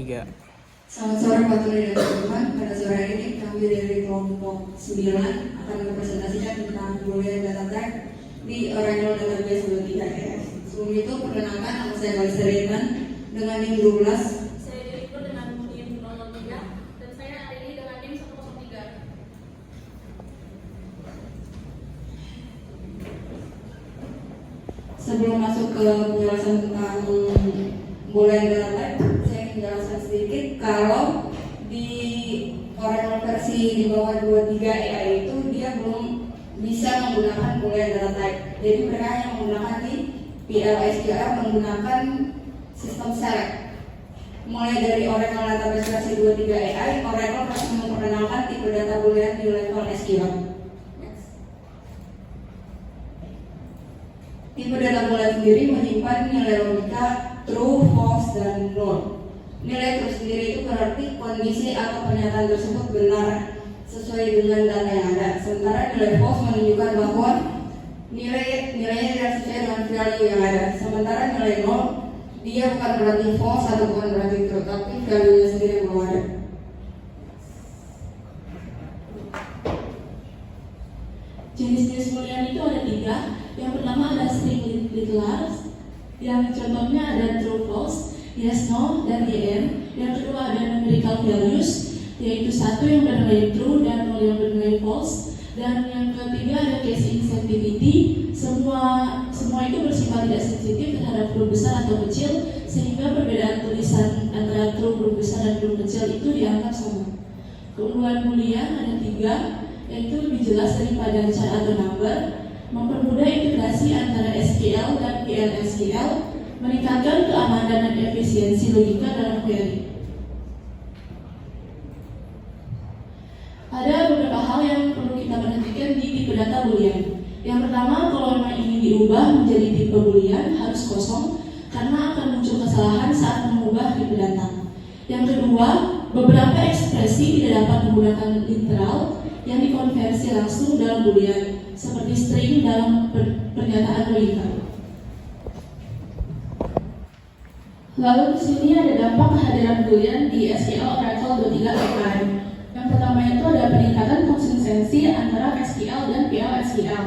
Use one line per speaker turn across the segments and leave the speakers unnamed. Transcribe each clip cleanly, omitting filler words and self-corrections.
3.
Selamat sore Pak Turi dan teman-teman. Pada sore ini kami dari kelompok 9 akan mempresentasikan tentang Boolean data type di Oracle Database 23 Sebelum itu perkenalkan, nama saya Kalista Rietan dengan NIM 12.
Saya Jennifer dengan NIM 003 dan saya hari ini dengan NIM 103.
Sebelum masuk ke penjelasan tentang Boolean data type, saya ingin menjelaskan sedikit kalau di Oracle versi di bawah 23 AI itu dia belum bisa menggunakan Boolean data type. Jadi mereka hanya menggunakan di PL/SQL menggunakan sistem select. Mulai dari Oracle Database versi 23 AI, Oracle harus memperkenalkan tipe data Boolean di level SQL. Tipe data Boolean sendiri menyimpan nilai logika true, false, dan null. Nilai true sendiri itu berarti kondisi atau pernyataan tersebut benar sesuai dengan data yang ada. Sementara nilai false menunjukkan bahwa nilainya tidak sesuai dengan value yang ada. Sementara nilai null dia bukan berarti false atau bukan berarti true, tapi value-nya sendiri yang belum ada.
Jenis-jenis boolean itu ada 3. Yang pertama ada string declares, yang contohnya ada true, false, yes, no, dan dn. Yang kedua ada numerical values, yaitu satu yang bernilai true dan 0 yang bernilai false. Dan yang ketiga ada case insensitivity. Semua itu bersifat tidak sensitif terhadap huruf besar atau kecil, sehingga perbedaan tulisan antara true huruf besar dan huruf kecil itu dianggap sama. Keunggulan boolean ada 3, yaitu lebih jelas daripada char atau number, mempermudah integrasi antara SQL dan PL/SQL, meningkatkan keamanan dan efisiensi logika dalam query. Ada beberapa hal yang perlu kita perhatikan di tipe data boolean. Yang pertama, kalau memang ingin diubah menjadi tipe boolean harus kosong karena akan muncul kesalahan saat mengubah tipe data. Yang kedua, beberapa ekspresi tidak dapat menggunakan literal yang dikonversi langsung dalam boolean, seperti string dalam pernyataan logika. Lalu di sini ada dampak kehadiran boolean di SQL Oracle 23 AI. Yang pertama itu ada peningkatan konsistensi antara SQL dan PL/SQL.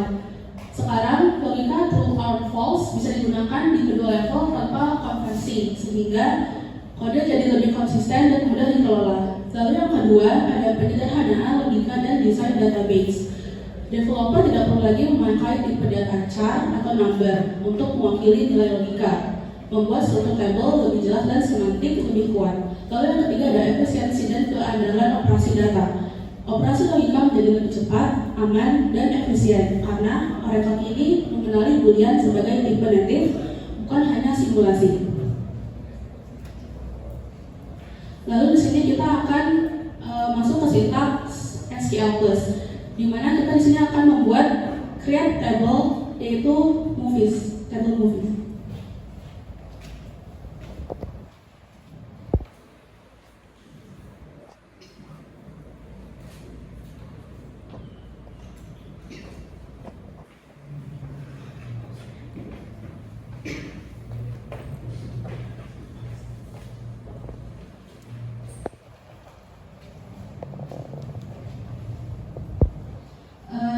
Sekarang logika true or false bisa digunakan di kedua level tanpa konversi, sehingga kode jadi lebih konsisten dan mudah dikelola. Lalu yang kedua ada penyederhanaan logika dan desain database. Developer tidak perlu lagi memakai tipe data char atau number untuk mewakili nilai logika, membuat suatu tabel lebih jelas dan semantik lebih kuat. Lalu yang ketiga ada efisiensi dan keandalan operasi data. Operasi logika menjadi lebih cepat, aman, dan efisien karena Oracle ini mengenali boolean sebagai tipe native, bukan hanya simulasi. Lalu di sini kita akan masuk ke sintaks SQL+, di mana kita di sini akan membuat create table, yaitu movies, table movies.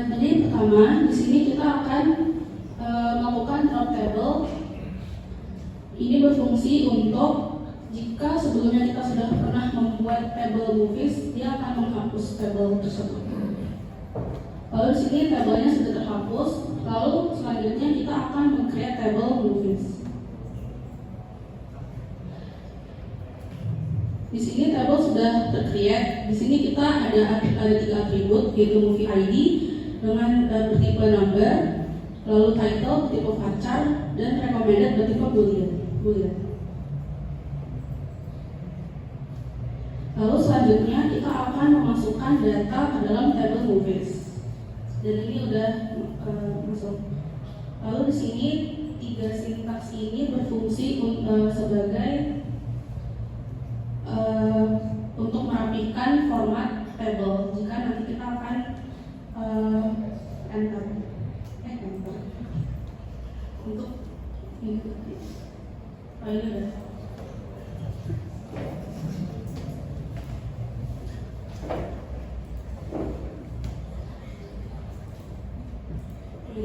Jadi pertama di sini kita akan melakukan drop table. Ini berfungsi untuk jika sebelumnya kita sudah pernah membuat table movies, dia akan menghapus table tersebut. Lalu di sini tabelnya sudah terhapus. Lalu selanjutnya kita akan meng-create table movies. Di sini table sudah ter-create. Di sini kita ada 3 atribut, yaitu movie ID dengan bertipe number, lalu title bertipe varchar, dan recommended bertipe boolean. Lalu selanjutnya kita akan memasukkan data ke dalam table movies. Dan ini udah masuk. Lalu di sini 3 sintaks ini berfungsi sebagai untuk merapikan format table jika nanti kita akan enter untuk ini udah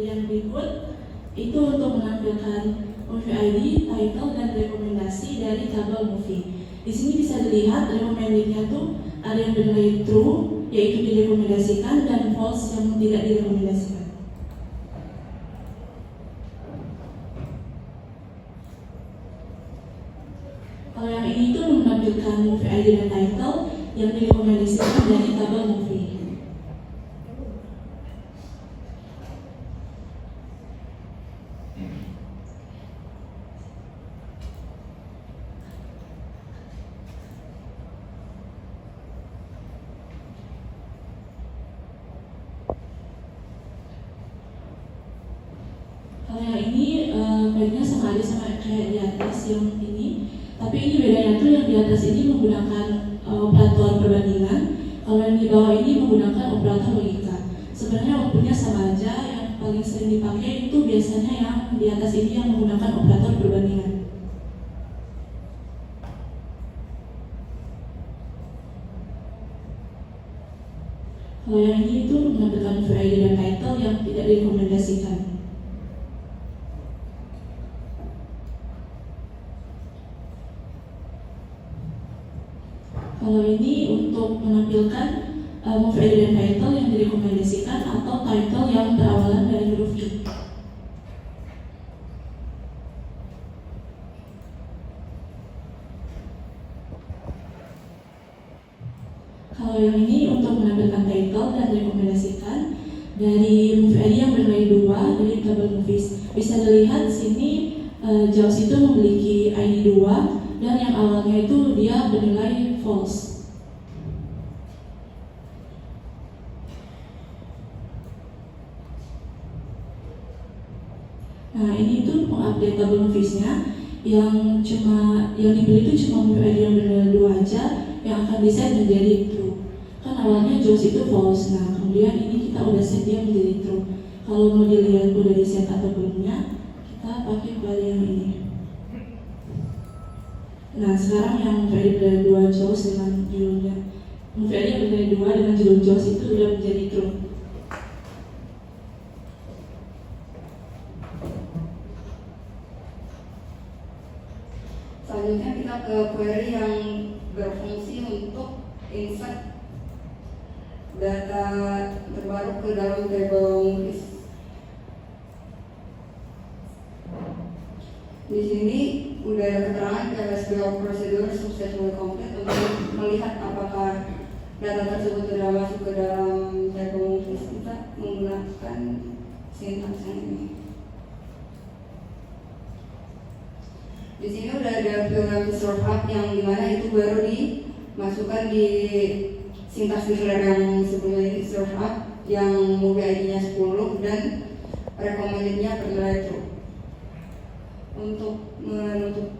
yang berikut itu untuk menampilkan movie ID, title, dan rekomendasi dari tabel movie. Di sini bisa dilihat recommended-nya tuh ada yang bernilai true, yaitu direkomendasikan, dan false yang tidak direkomendasikan. Kalau yang ini tuh menampilkan movie ID dan title yang direkomendasikan dari tabel movie. Kalau yang ini bedanya sama aja sama kayak di atas yang ini, tapi ini bedanya tuh yang di atas ini menggunakan operator perbandingan, kalau yang di bawah ini menggunakan operator logika. Sebenarnya outputnya sama aja, yang paling sering dipakai itu biasanya yang di atas ini yang menggunakan operator perbandingan. Kalau yang ini itu menampilkan movie ID dan title yang tidak direkomendasikan. Kalau ini untuk menampilkan movie ID dan title yang direkomendasikan atau title yang berawalan dari huruf I. Kalau yang ini untuk menampilkan title dan direkomendasikan dari movie ID yang bernilai 2 dari tabel movies. Bisa dilihat di sini Jaws itu memiliki ID 2 dan yang awalnya itu dia bernilai false. Nah, ini itu mengupdate tabel moviesnya yang dibeli itu cuma movie ID yang bernilai 2 aja yang akan di-set menjadi true. Kan awalnya Jaws itu false. Nah, kemudian ini kita udah set dia menjadi true. Kalau mau dilihat udah di-set atau belumnya, kita pakai kembali yang ini. Nah, sekarang yang movie ID 2 Jaws dengan judulnya movie ID yang 2 dengan judul Jaws itu udah menjadi true.
Selanjutnya kita ke query yang berfungsi untuk insert data terbaru ke dalam table movies. Di sini udah ada keterangan KSBO prosedur successfully complete untuk melihat apakah data tersebut sudah masuk ke dalam table movies. Kita menggunakan sintaks yang ini. Di sini udah ada film Surf Up yang dimana itu baru dimasukkan di sintaks declare yang sebelumnya ini Surf Up yang movie ID-nya 10 dan recommended-nya bernilai true. Untuk menutup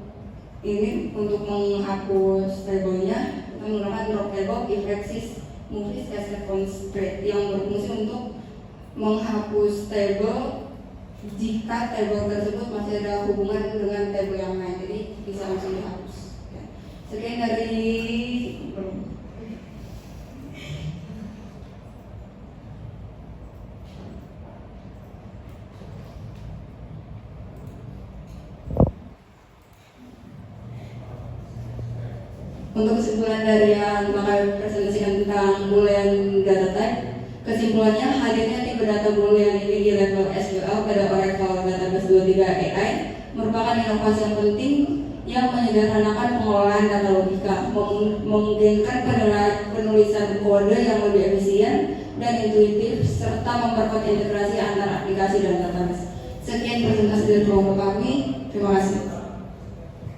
ini, untuk menghapus table-nya, kita menggunakan drop table if exists movies as a constraint yang berfungsi untuk menghapus table jika table tersebut masih ada hubungan dengan table yang lain, jadi bisa langsung dihapus. Sekian dari untuk kesimpulan dari yang bakal presentasikan tentang Boolean data type. Kesimpulannya, hadirnya tipe data Boolean ini di level SQL pada Oracle Database 23 AI merupakan inovasi yang penting yang menyederhanakan pengelolaan data logika, memungkinkan penulisan kode yang lebih efisien dan intuitif, serta memperkuat integrasi antar aplikasi dan database. Sekian presentasi dari kelompok kami. Terima kasih.